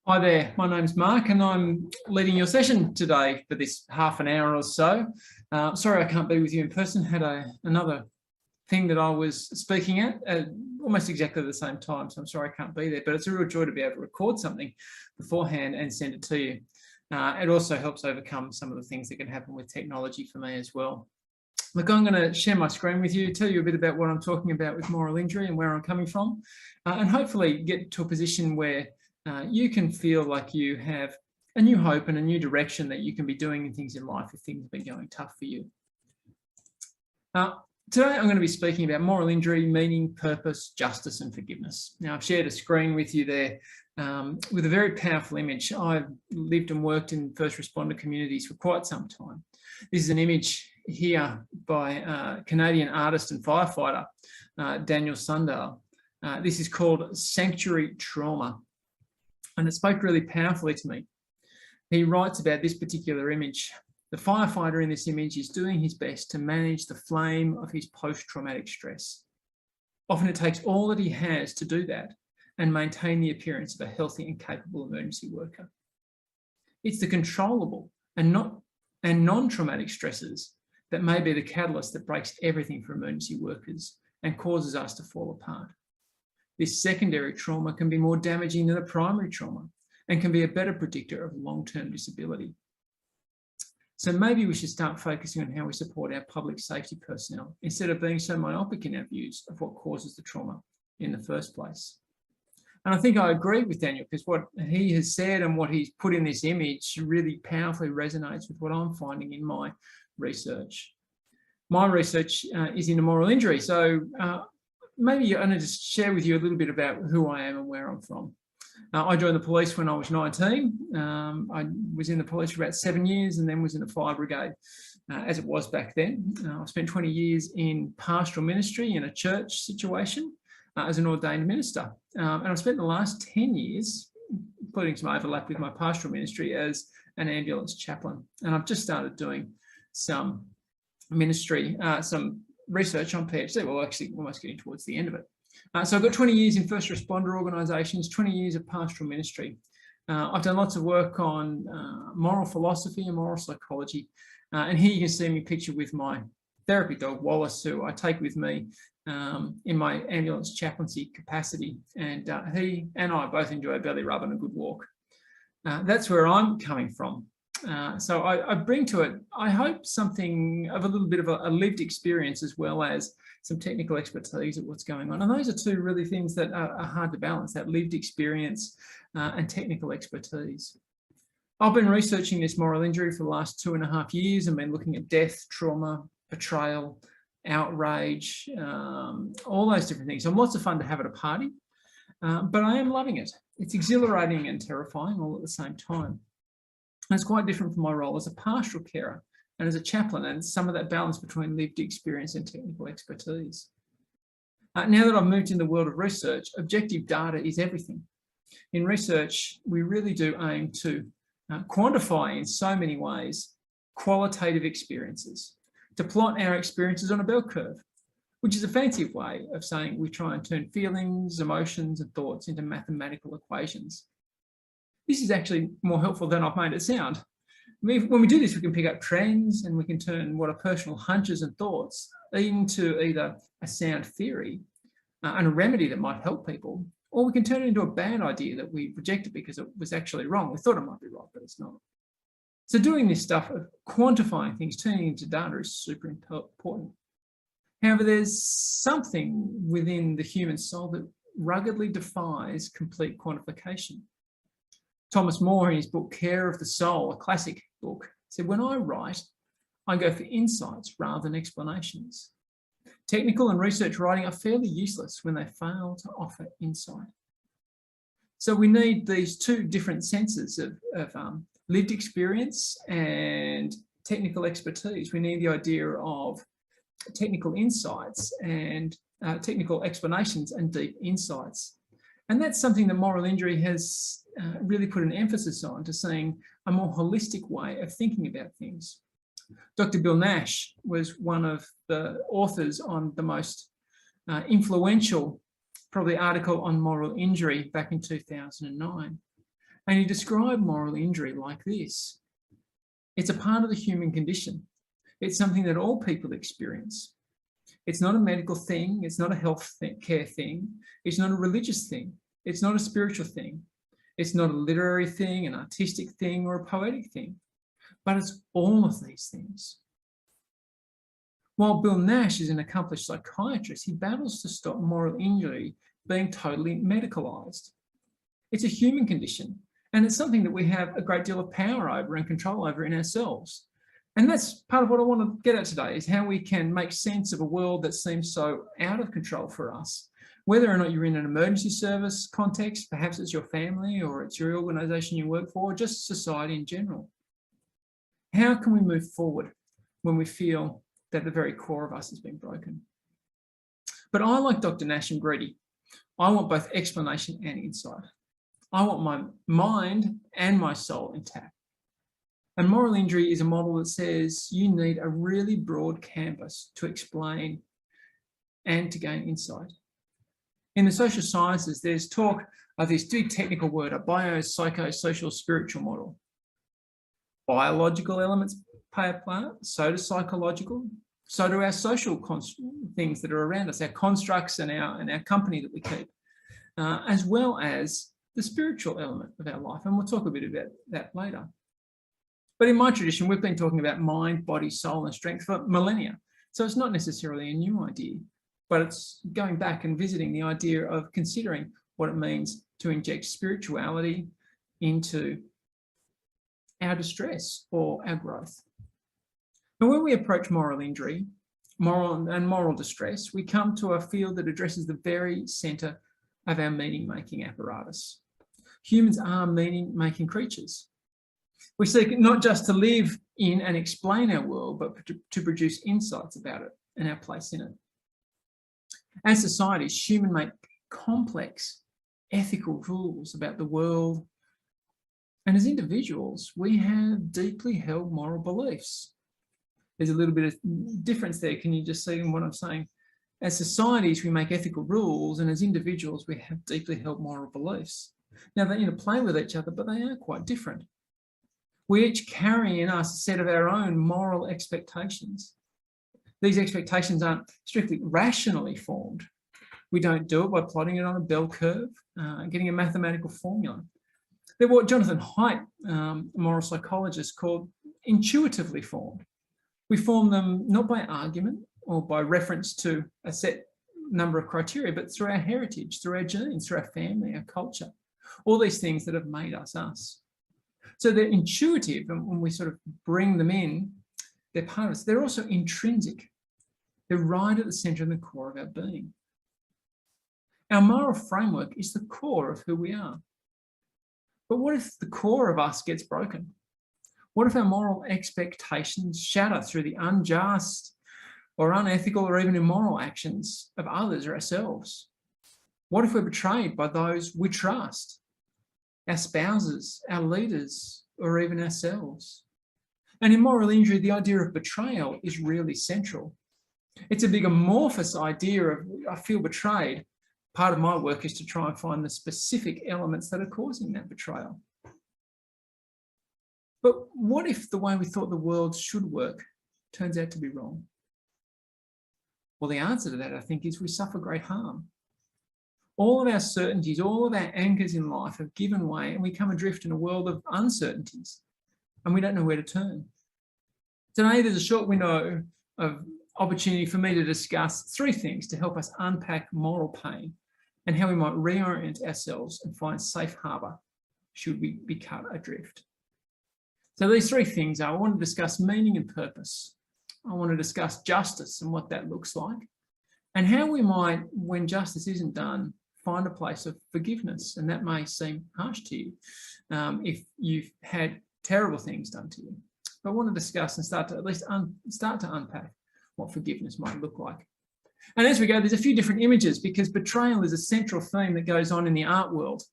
Hi there, my name's Mark and I'm leading your session today for this half an hour or so. Sorry I can't be with you in person, had another thing that I was speaking at almost exactly the same time, so I'm sorry I can't be there, but it's a real joy to be able to record something beforehand and send it to you. It also helps overcome some of the things that can happen with technology for me as well. Look, I'm going to share my screen with you, tell you a bit about what I'm talking about with moral injury and where I'm coming from, and hopefully get to a position where you can feel like you have a new hope and a new direction that you can be doing things in life if things have been going tough for you. Today I'm going to be speaking about moral injury, meaning, purpose, justice and forgiveness. Now I've shared a screen with you there with a very powerful image. I've lived and worked in first responder communities for quite some time. This is an image here by Canadian artist and firefighter Daniel Sundale. This is called Sanctuary Trauma. And it spoke really powerfully to me. He writes about this particular image. The firefighter in this image is doing his best to manage the flame of his post-traumatic stress. Often it takes all that he has to do that and maintain the appearance of a healthy and capable emergency worker. It's the controllable and non-traumatic stresses that may be the catalyst that breaks everything for emergency workers and causes us to fall apart. This secondary trauma can be more damaging than a primary trauma and can be a better predictor of long-term disability. So maybe we should start focusing on how we support our public safety personnel instead of being so myopic in our views of what causes the trauma in the first place. And I think I agree with Daniel because what he has said and what he's put in this image really powerfully resonates with what I'm finding in my research. My research is into moral injury. So maybe I'm going to just share with you a little bit about who I am and where I'm from. I joined the police when I was 19. I was in the police for about 7 years and then was in the fire brigade as it was back then. I spent 20 years in pastoral ministry in a church situation as an ordained minister. And I've spent the last 10 years, including some overlap with my pastoral ministry, as an ambulance chaplain. And I've just started doing some ministry, some research on PhD. Well, actually almost getting towards the end of it. So I've got 20 years in first responder organisations, 20 years of pastoral ministry. I've done lots of work on moral philosophy and moral psychology. And here you can see me pictured with my therapy dog, Wallace, who I take with me in my ambulance chaplaincy capacity. And he and I both enjoy a belly rub and a good walk. That's where I'm coming from. So I bring to it, I hope, something of a little bit of a lived experience as well as some technical expertise of what's going on. And those are two really things that are hard to balance, that lived experience and technical expertise. I've been researching this moral injury for the last 2.5 years and been looking at death, trauma, betrayal, outrage, all those different things. So lots of fun to have at a party, but I am loving it. It's exhilarating and terrifying all at the same time. And it's quite different from my role as a pastoral carer and as a chaplain, and some of that balance between lived experience and technical expertise. Now that I've moved in the world of research, objective data is everything. In research, we really do aim to quantify in so many ways qualitative experiences, to plot our experiences on a bell curve, which is a fancy way of saying we try and turn feelings, emotions and thoughts into mathematical equations. This is actually more helpful than I've made it sound. When we do this, we can pick up trends and we can turn what are personal hunches and thoughts into either a sound theory and a remedy that might help people, or we can turn it into a bad idea that we rejected because it was actually wrong. We thought it might be right, but it's not. So doing this stuff of quantifying things, turning into data is super important. However, there's something within the human soul that ruggedly defies complete quantification. Thomas More, in his book Care of the Soul, a classic book, said, "When I write, I go for insights rather than explanations. Technical and research writing are fairly useless when they fail to offer insight." So we need these two different senses of lived experience and technical expertise. We need the idea of technical insights and technical explanations and deep insights. And that's something that moral injury has really put an emphasis on, to seeing a more holistic way of thinking about things. Dr. Bill Nash was one of the authors on the most influential, probably, article on moral injury back in 2009. And he described moral injury like this: it's a part of the human condition. It's something that all people experience. It's not a medical thing. It's not a health care thing. It's not a religious thing. It's not a spiritual thing. It's not a literary thing, an artistic thing, or a poetic thing. But it's all of these things. While Bill Nash is an accomplished psychiatrist, he battles to stop moral injury being totally medicalised. It's a human condition, and it's something that we have a great deal of power over and control over in ourselves. And that's part of what I want to get at today, is how we can make sense of a world that seems so out of control for us. Whether or not you're in an emergency service context, perhaps it's your family or it's your organisation you work for, or just society in general. How can we move forward when we feel that the very core of us has been broken? But I, like Dr. Nash, am greedy. I want both explanation and insight. I want my mind and my soul intact. And moral injury is a model that says you need a really broad canvas to explain and to gain insight. In the social sciences, there's talk of this big technical word, a biopsychosocial spiritual model. Biological elements play a part, so do psychological, so do our social things that are around us, our constructs and our company that we keep, as well as the spiritual element of our life. And we'll talk a bit about that later. But in my tradition, we've been talking about mind, body, soul, and strength for millennia. So it's not necessarily a new idea, but it's going back and visiting the idea of considering what it means to inject spirituality into our distress or our growth. And when we approach moral injury, moral distress, we come to a field that addresses the very centre of our meaning-making apparatus. Humans are meaning-making creatures. We seek not just to live in and explain our world, but to produce insights about it and our place in it. As societies, humans make complex ethical rules about the world. And as individuals, we have deeply held moral beliefs. There's a little bit of difference there. Can you just see what I'm saying? As societies, we make ethical rules, and as individuals, we have deeply held moral beliefs. Now, they interplay with each other, but they are quite different. We each carry in us a set of our own moral expectations. These expectations aren't strictly rationally formed. We don't do it by plotting it on a bell curve, getting a mathematical formula. They're what Jonathan Haidt, a moral psychologist, called intuitively formed. We form them not by argument or by reference to a set number of criteria, but through our heritage, through our genes, through our family, our culture, all these things that have made us us. So they're intuitive, and when we sort of bring them in, they're part of us. They're also intrinsic. They're right at the centre and the core of our being. Our moral framework is the core of who we are. But what if the core of us gets broken? What if our moral expectations shatter through the unjust or unethical or even immoral actions of others or ourselves? What if we're betrayed by those we trust? Our spouses, our leaders, or even ourselves? And in moral injury, the idea of betrayal is really central. It's a big amorphous idea of I feel betrayed. Part of my work is to try and find the specific elements that are causing that betrayal. But what if the way we thought the world should work turns out to be wrong? Well, the answer to that, I think, is we suffer great harm. All of our certainties, all of our anchors in life have given way, and we come adrift in a world of uncertainties, and we don't know where to turn. Today, there's a short window of opportunity for me to discuss three things to help us unpack moral pain and how we might reorient ourselves and find safe harbour should we be cut adrift. So these three things are: I want to discuss meaning and purpose. I want to discuss justice and what that looks like, and how we might, when justice isn't done, find a place of forgiveness. And that may seem harsh to you if you've had terrible things done to you. But I want to discuss and start to at least start to unpack what forgiveness might look like. And as we go, there's a few different images, because betrayal is a central theme that goes on in the art world.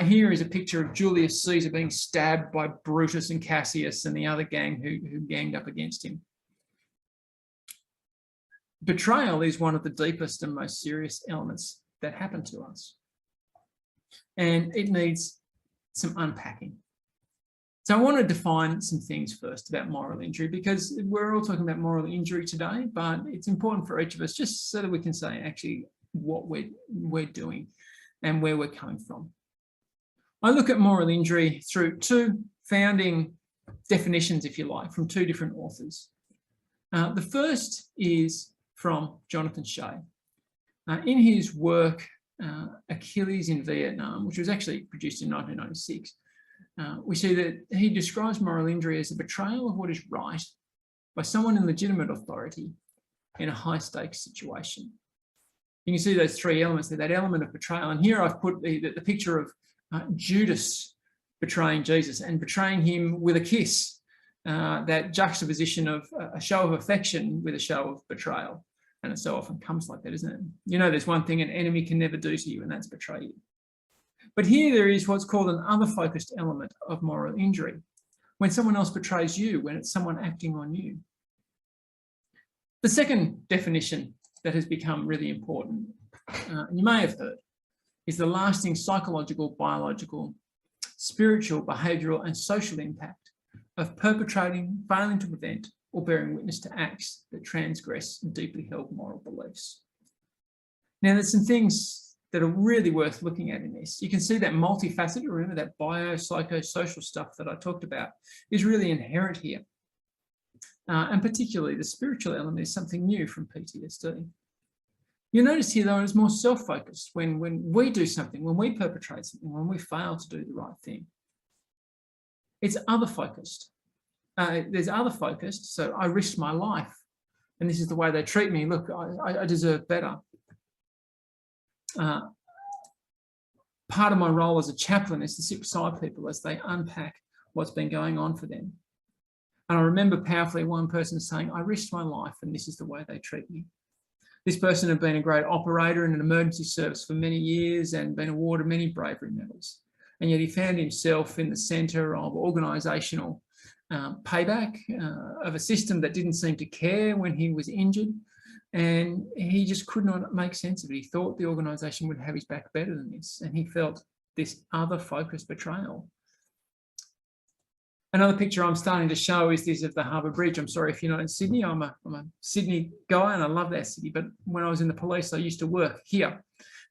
Here is a picture of Julius Caesar being stabbed by Brutus and Cassius and the other gang who ganged up against him. Betrayal is one of the deepest and most serious elements that happen to us. And it needs some unpacking. So I want to define some things first about moral injury, because we're all talking about moral injury today, but it's important for each of us just so that we can say actually what we're doing and where we're coming from. I look at moral injury through two founding definitions, if you like, from two different authors. The first is from Jonathan Shea. In his work, Achilles in Vietnam, which was actually produced in 1996, we see that he describes moral injury as a betrayal of what is right by someone in legitimate authority in a high-stakes situation. You can see those three elements there, that element of betrayal. And here I've put the picture of Judas betraying Jesus and betraying him with a kiss, that juxtaposition of a show of affection with a show of betrayal. And it so often comes like that, isn't it? You know, there's one thing an enemy can never do to you, and that's betray you. But here there is what's called an other-focused element of moral injury, when someone else betrays you, when it's someone acting on you. The second definition that has become really important, and you may have heard, is the lasting psychological, biological, spiritual, behavioural and social impact of perpetrating, failing to prevent or bearing witness to acts that transgress deeply held moral beliefs. Now, there's some things that are really worth looking at in this. You can see that multifaceted, remember that biopsychosocial stuff that I talked about is really inherent here. And particularly the spiritual element is something new from PTSD. You notice here, though, it's more self-focused when we do something, when we perpetrate something, when we fail to do the right thing. It's other-focused. There's other-focused, so I risked my life, and this is the way they treat me. Look, I deserve better. Part of my role as a chaplain is to sit beside people as they unpack what's been going on for them. And I remember powerfully one person saying, I risked my life and this is the way they treat me. This person had been a great operator in an emergency service for many years and been awarded many bravery medals. And yet he found himself in the centre of organisational payback of a system that didn't seem to care when he was injured. And he just could not make sense of it. He thought the organisation would have his back better than this. And he felt this other focused betrayal. Another picture I'm starting to show is this of the Harbour Bridge. I'm sorry if you're not in Sydney. I'm a Sydney guy and I love that city. But when I was in the police, I used to work here.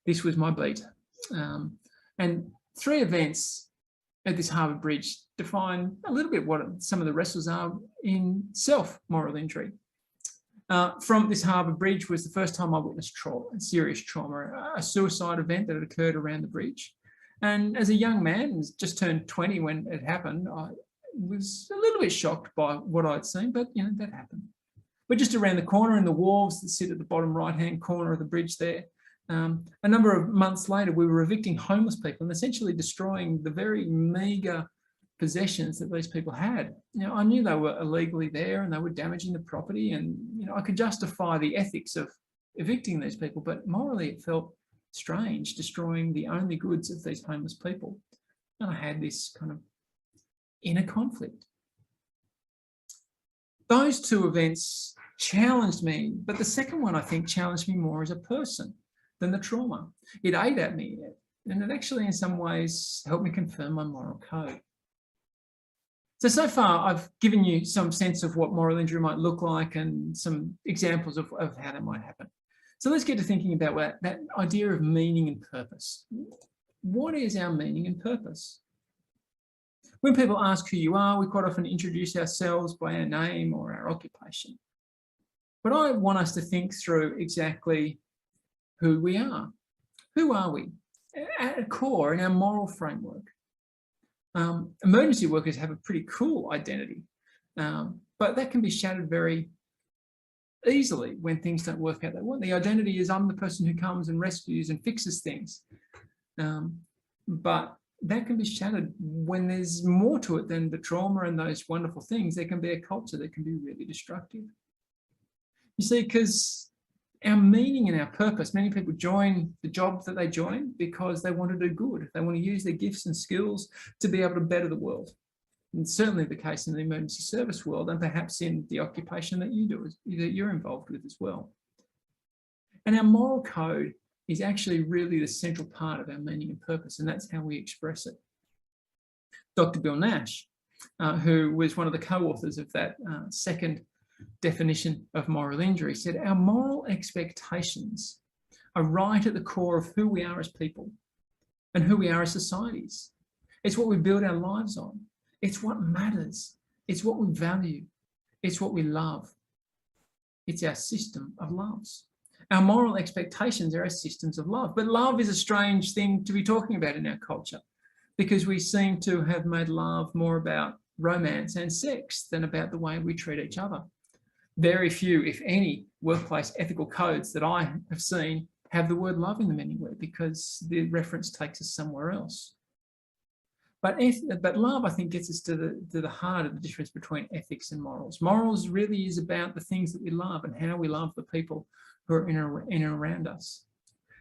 This was my beat. And three events at this Harbour Bridge define a little bit what some of the wrestles are in self-moral injury. From this Harbour Bridge was the first time I witnessed trauma, serious trauma, a suicide event that had occurred around the bridge. And as a young man, just turned 20 when it happened, I was a little bit shocked by what I'd seen, but you know, that happened. But just around the corner in the wharves that sit at the bottom right-hand corner of the bridge there, a number of months later, we were evicting homeless people and essentially destroying the very meagre possessions that these people had. You know, I knew they were illegally there and they were damaging the property, and you know, I could justify the ethics of evicting these people, but morally it felt strange, destroying the only goods of these homeless people. And I had this kind of inner conflict. Those two events challenged me, but the second one I think challenged me more as a person than the trauma. It ate at me, and it actually in some ways helped me confirm my moral code. So far, I've given you some sense of what moral injury might look like and some examples of how that might happen. So let's get to thinking about that idea of meaning and purpose. What is our meaning and purpose? When people ask who you are, we quite often introduce ourselves by our name or our occupation. But I want us to think through exactly who we are. Who are we? At a core, in our moral framework. Emergency workers have a pretty cool identity, but that can be shattered very easily when things don't work out they want. The identity is I'm the person who comes and rescues and fixes things, but that can be shattered when there's more to it than the trauma and those wonderful things. There can be a culture that can be really destructive. You see, because our meaning and our purpose, many people join the job that they join because they want to do good. They want to use their gifts and skills to be able to better the world. And certainly the case in the emergency service world, and perhaps in the occupation that you do, that you're involved with as well. And our moral code is actually really the central part of our meaning and purpose, and that's how we express it. Dr. Bill Nash, who was one of the co-authors of that second definition of moral injury, said our moral expectations are right at the core of who we are as people and who we are as societies. It's what we build our lives on. It's what matters. It's what we value. It's what we love. It's our system of loves. Our moral expectations are our systems of love. But love is a strange thing to be talking about in our culture, because we seem to have made love more about romance and sex than about the way we treat each other. Very few, if any, workplace ethical codes that I have seen have the word love in them anywhere, because the reference takes us somewhere else. But love, I think, gets us to the heart of the difference between ethics and morals. Morals really is about the things that we love and how we love the people who are in and around us.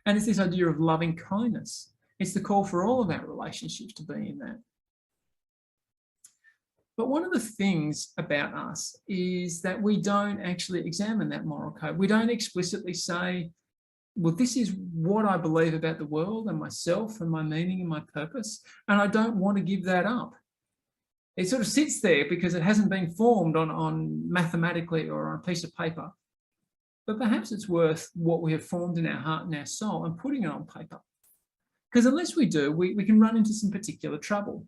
And it's this idea of loving kindness. It's the call for all of our relationships to be in that. But one of the things about us is that we don't actually examine that moral code. We don't explicitly say, well, this is what I believe about the world and myself and my meaning and my purpose, and I don't want to give that up. It sort of sits there because it hasn't been formed on mathematically or on a piece of paper. But perhaps it's worth what we have formed in our heart and our soul and putting it on paper. Because unless we do, we can run into some particular trouble.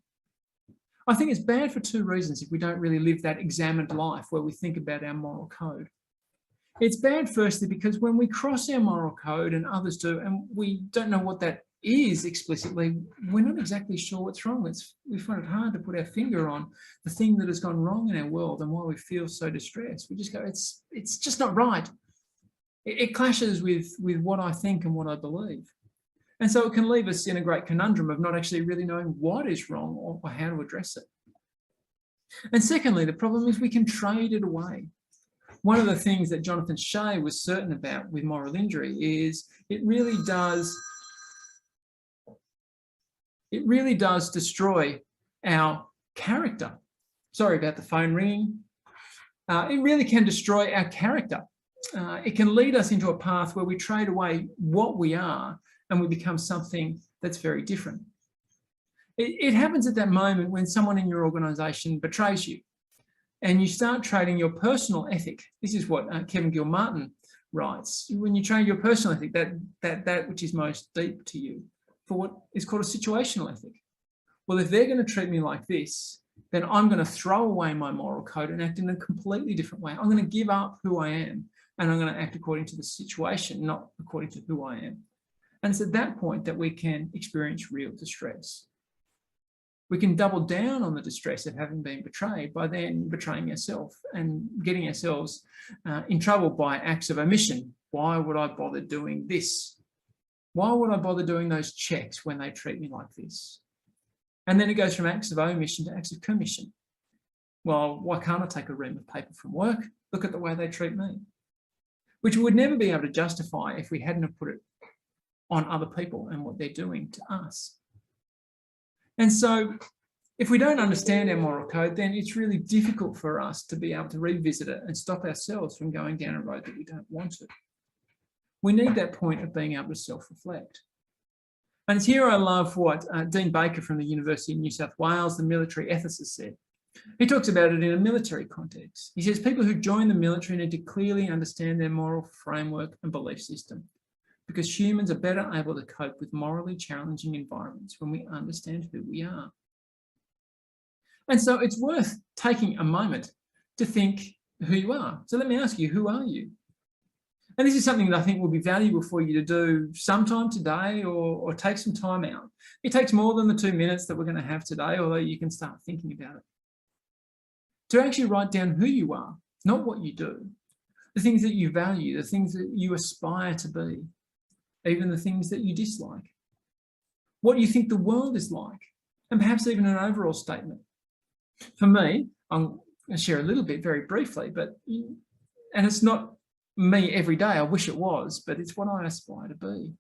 I think it's bad for two reasons if we don't really live that examined life where we think about our moral code. It's bad, firstly, because when we cross our moral code and others do, and we don't know what that is explicitly, we're not exactly sure what's wrong. We find it hard to put our finger on the thing that has gone wrong in our world and why we feel so distressed. We just go, it's just not right. It clashes with what I think and what I believe. And so it can leave us in a great conundrum of not actually really knowing what is wrong or how to address it. And secondly, the problem is we can trade it away. One of the things that Jonathan Shea was certain about with moral injury is it really does destroy our character. Sorry about the phone ringing. It really can destroy our character. It can lead us into a path where we trade away what we are and we become something that's very different. It happens at that moment when someone in your organisation betrays you and you start trading your personal ethic. This is what Kevin Gilmartin writes. When you trade your personal ethic, that which is most deep to you, for what is called a situational ethic. Well, if they're going to treat me like this, then I'm going to throw away my moral code and act in a completely different way. I'm going to give up who I am and I'm going to act according to the situation, not according to who I am. And it's at that point that we can experience real distress. We can double down on the distress of having been betrayed by then betraying ourselves and getting ourselves in trouble by acts of omission. Why would I bother doing this? Why would I bother doing those checks when they treat me like this? And then it goes from acts of omission to acts of commission. Well, why can't I take a ream of paper from work? Look at the way they treat me. Which we would never be able to justify if we hadn't have put it on other people and what they're doing to us. And so if we don't understand our moral code, then it's really difficult for us to be able to revisit it and stop ourselves from going down a road that we don't want to. We need that point of being able to self-reflect. And it's here I love what Dean Baker from the University of New South Wales, the military ethicist, said. He talks about it in a military context. He says people who join the military need to clearly understand their moral framework and belief system, because humans are better able to cope with morally challenging environments when we understand who we are. And so it's worth taking a moment to think who you are. So let me ask you, who are you? And this is something that I think will be valuable for you to do sometime today or take some time out. It takes more than the 2 minutes that we're going to have today, although you can start thinking about it. To actually write down who you are, not what you do, the things that you value, the things that you aspire to be, even the things that you dislike, what you think the world is like, and perhaps even an overall statement. For me, I'm going to share a little bit very briefly, and it's not me every day, I wish it was, but it's what I aspire to be.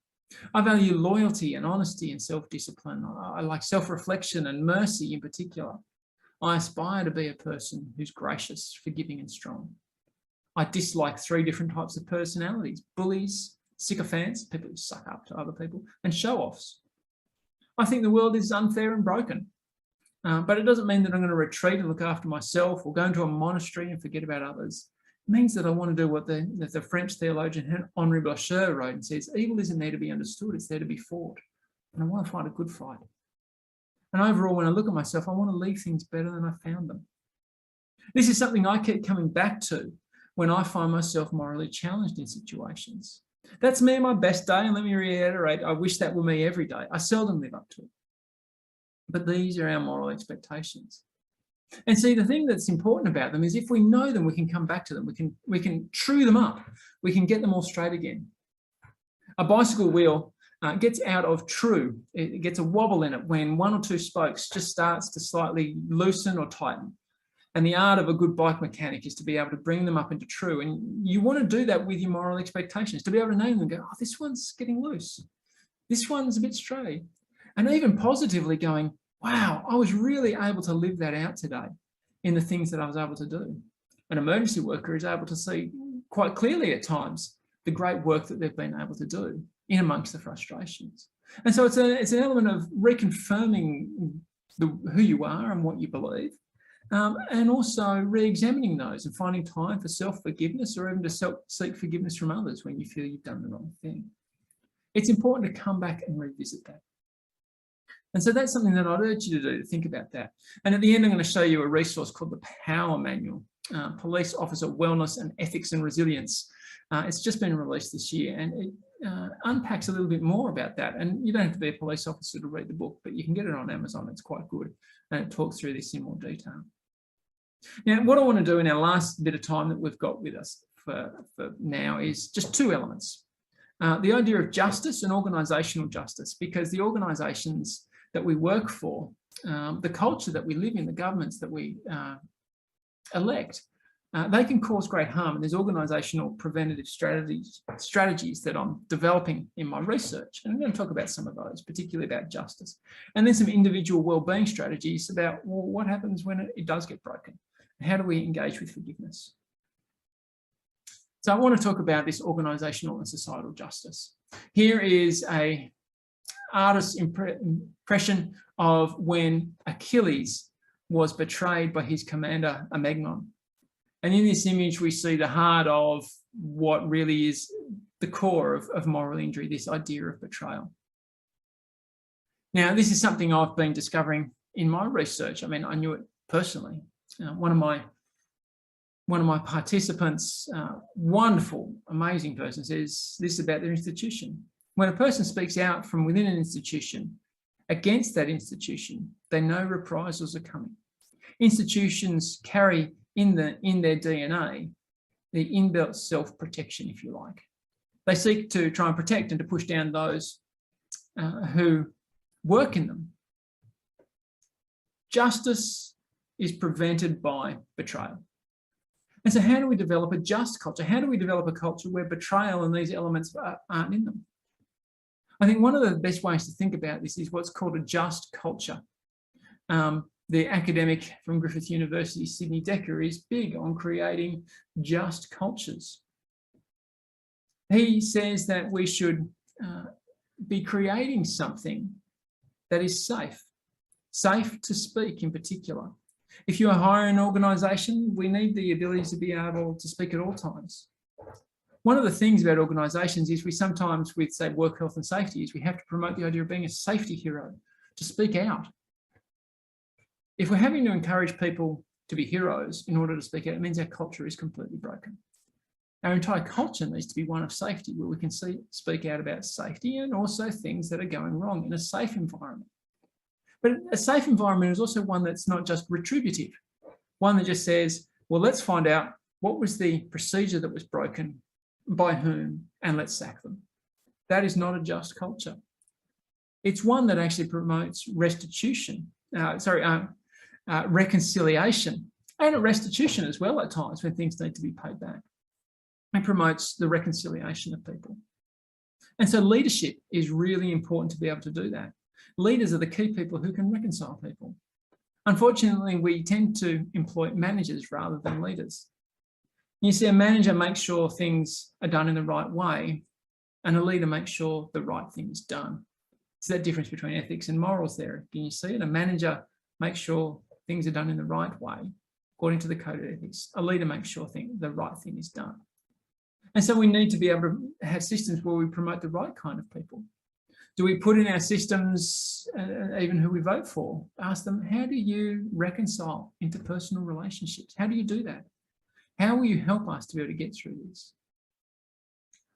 I value loyalty and honesty and self-discipline. I like self-reflection and mercy in particular. I aspire to be a person who's gracious, forgiving and strong. I dislike 3 different types of personalities: bullies, sycophants, people who suck up to other people, and show-offs. I think the world is unfair and broken. But it doesn't mean that I'm going to retreat and look after myself or go into a monastery and forget about others. It means that I want to do what the French theologian Henri Blocher wrote and says, evil isn't there to be understood, it's there to be fought. And I want to fight a good fight. And overall, when I look at myself, I want to leave things better than I found them. This is something I keep coming back to when I find myself morally challenged in situations. That's me on my best day, and let me reiterate, I wish that were me every day. I seldom live up to it. But these are our moral expectations. And see, the thing that's important about them is if we know them, we can come back to them. We can true them up. We can get them all straight again. A bicycle wheel gets out of true. It gets a wobble in it when one or two spokes just starts to slightly loosen or tighten. And the art of a good bike mechanic is to be able to bring them up into true. And you want to do that with your moral expectations, to be able to name them and go, oh, this one's getting loose. This one's a bit stray. And even positively going, wow, I was really able to live that out today in the things that I was able to do. An emergency worker is able to see quite clearly at times the great work that they've been able to do in amongst the frustrations. And so it's an element of reconfirming who you are and what you believe, and also re-examining those and finding time for self-forgiveness or even to seek forgiveness from others when you feel you've done the wrong thing. It's important to come back and revisit that. And so that's something that I'd urge you to do, to think about that. And at the end, I'm going to show you a resource called the Power Manual, Police Officer Wellness and Ethics and Resilience. It's just been released this year, and it unpacks a little bit more about that. And you don't have to be a police officer to read the book, but you can get it on Amazon. It's quite good, and it talks through this in more detail. Now, what I want to do in our last bit of time that we've got with us for now is just two elements. The idea of justice and organisational justice, because the organisations that we work for, the culture that we live in, the governments that we elect, they can cause great harm. And there's organisational preventative strategies that I'm developing in my research. And I'm going to talk about some of those, particularly about justice. And then some individual wellbeing strategies about, well, what happens when it does get broken? How do we engage with forgiveness? So I want to talk about this organisational and societal justice. Here is a artist's impression of when Achilles was betrayed by his commander Agamemnon. And in this image, we see the heart of what really is the core of moral injury, this idea of betrayal. Now, this is something I've been discovering in my research. I mean, I knew it personally. One of my participants, wonderful, amazing person, says this about their institution. When a person speaks out from within an institution against that institution, they know reprisals are coming. Institutions carry in their DNA the inbuilt self-protection, if you like. They seek to try and protect and to push down those who work in them. Justice is prevented by betrayal. And so how do we develop a just culture? How do we develop a culture where betrayal and these elements aren't in them? I think one of the best ways to think about this is what's called a just culture. The academic from Griffith University, Sidney Dekker, is big on creating just cultures. He says that we should be creating something that is safe to speak in particular. If you hire an organisation, we need the ability to be able to speak at all times. One of the things about organisations is we sometimes, with say work health and safety, is we have to promote the idea of being a safety hero, to speak out. If we're having to encourage people to be heroes in order to speak out, it means our culture is completely broken. Our entire culture needs to be one of safety, where we can speak out about safety and also things that are going wrong in a safe environment. But a safe environment is also one that's not just retributive, one that just says, well, let's find out what was the procedure that was broken, by whom, and let's sack them. That is not a just culture. It's one that actually promotes reconciliation and a restitution as well at times when things need to be paid back. It promotes the reconciliation of people. And so leadership is really important to be able to do that. Leaders are the key people who can reconcile people. Unfortunately, we tend to employ managers rather than leaders. You see, a manager makes sure things are done in the right way, and a leader makes sure the right thing is done. It's that difference between ethics and morals there. Can you see it? A manager makes sure things are done in the right way, according to the code of ethics. A leader makes sure the right thing is done. And so we need to be able to have systems where we promote the right kind of people. Do we put in our systems, even who we vote for, ask them, how do you reconcile interpersonal relationships? How do you do that? How will you help us to be able to get through this?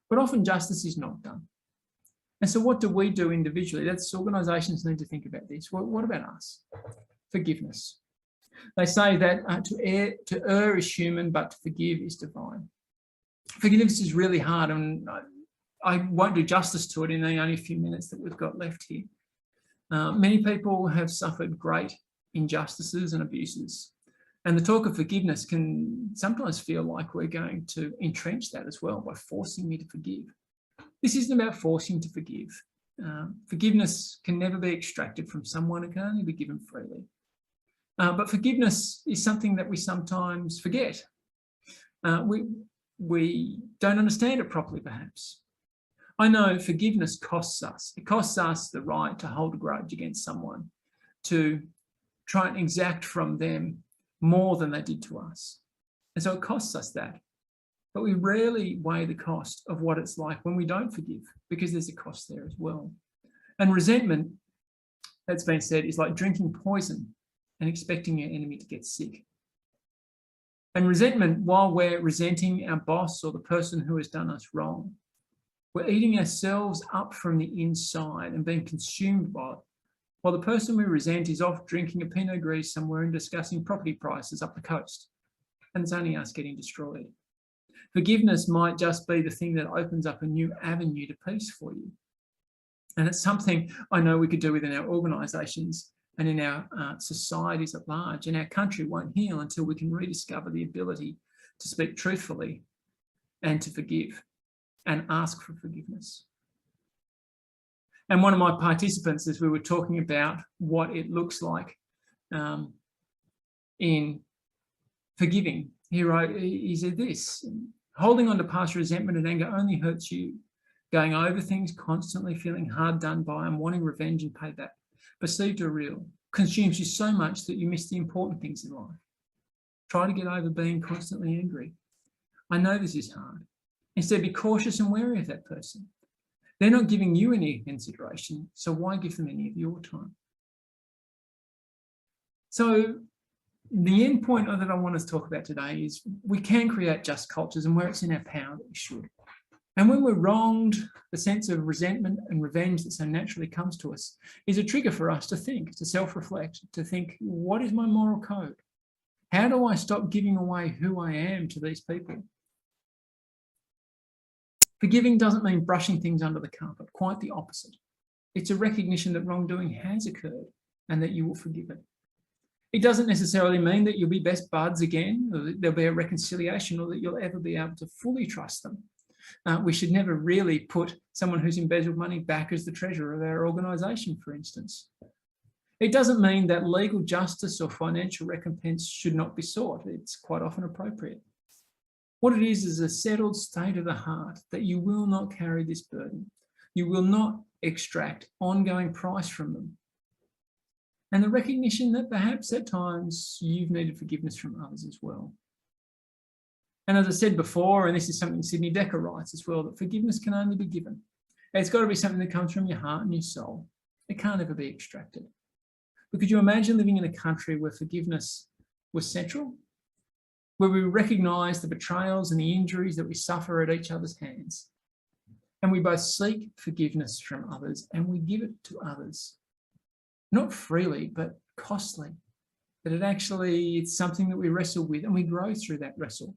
But often justice is not done. And so what do we do individually? That's organisations need to think about this. What about us? Forgiveness. They say that to err is human, but to forgive is divine. Forgiveness is really hard, and I won't do justice to it in the only few minutes that we've got left here. Many people have suffered great injustices and abuses, and the talk of forgiveness can sometimes feel like we're going to entrench that as well by forcing me to forgive. This isn't about forcing to forgive. Forgiveness can never be extracted from someone. It can only be given freely. But forgiveness is something that we sometimes forget. We don't understand it properly, perhaps. I know forgiveness costs us. It costs us the right to hold a grudge against someone, to try and exact from them more than they did to us. And so it costs us that. But we rarely weigh the cost of what it's like when we don't forgive, because there's a cost there as well. And resentment, that's been said, is like drinking poison and expecting your enemy to get sick. And resentment, while we're resenting our boss or the person who has done us wrong, we're eating ourselves up from the inside and being consumed by it, while the person we resent is off drinking a Pinot Gris somewhere and discussing property prices up the coast, and it's only us getting destroyed. Forgiveness might just be the thing that opens up a new avenue to peace for you. And it's something I know we could do within our organisations and in our societies at large. And our country won't heal until we can rediscover the ability to speak truthfully and to forgive and ask for forgiveness. And one of my participants, as we were talking about what it looks like in forgiving, he said this: holding on to past resentment and anger only hurts you. Going over things, constantly feeling hard done by and wanting revenge and payback, perceived or real, consumes you so much that you miss the important things in life. Try to get over being constantly angry. I know this is hard. Instead, be cautious and wary of that person. They're not giving you any consideration, so why give them any of your time? So the end point that I want to talk about today is we can create just cultures, and where it's in our power that we should. And when we're wronged, the sense of resentment and revenge that so naturally comes to us is a trigger for us to think, to self-reflect, to think, what is my moral code? How do I stop giving away who I am to these people? Forgiving doesn't mean brushing things under the carpet, quite the opposite. It's a recognition that wrongdoing has occurred and that you will forgive it. It doesn't necessarily mean that you'll be best buds again, or that there'll be a reconciliation, or that you'll ever be able to fully trust them. We should never really put someone who's embezzled money back as the treasurer of our organisation, for instance. It doesn't mean that legal justice or financial recompense should not be sought. It's quite often appropriate. What it is a settled state of the heart that you will not carry this burden. You will not extract ongoing price from them. And the recognition that perhaps at times you've needed forgiveness from others as well. And as I said before, and this is something Sidney Dekker writes as well, that forgiveness can only be given. It's got to be something that comes from your heart and your soul. It can't ever be extracted. But could you imagine living in a country where forgiveness was central? Where we recognise the betrayals and the injuries that we suffer at each other's hands. And we both seek forgiveness from others and we give it to others. Not freely, but costly. That it's something that we wrestle with and we grow through that wrestle.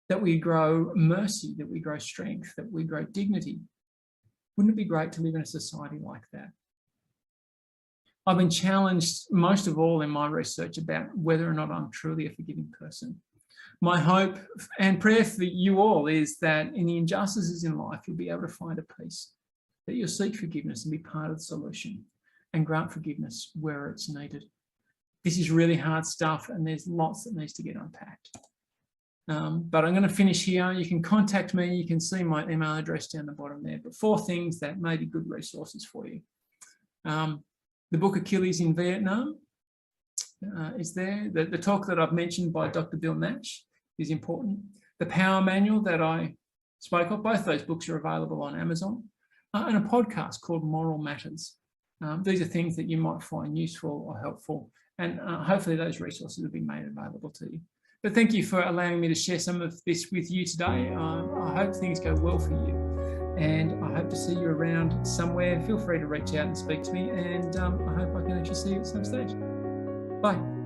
That we grow mercy, that we grow strength, that we grow dignity. Wouldn't it be great to live in a society like that? I've been challenged most of all in my research about whether or not I'm truly a forgiving person. My hope and prayer for you all is that in the injustices in life, you'll be able to find a peace, that you'll seek forgiveness and be part of the solution and grant forgiveness where it's needed. This is really hard stuff and there's lots that needs to get unpacked. But I'm going to finish here. You can contact me. You can see my email address down the bottom there. But 4 things that may be good resources for you. The book Achilles in Vietnam, is there. The talk that I've mentioned by Dr. Bill Nash is important. The Power Manual that I spoke of, both those books are available on Amazon, and a podcast called Moral Matters. These are things that you might find useful or helpful, and hopefully those resources will be made available to you. But thank you for allowing me to share some of this with you today. I hope things go well for you, and I hope to see you around somewhere. Feel free to reach out and speak to me, and I hope I can actually see you at some stage. Bye.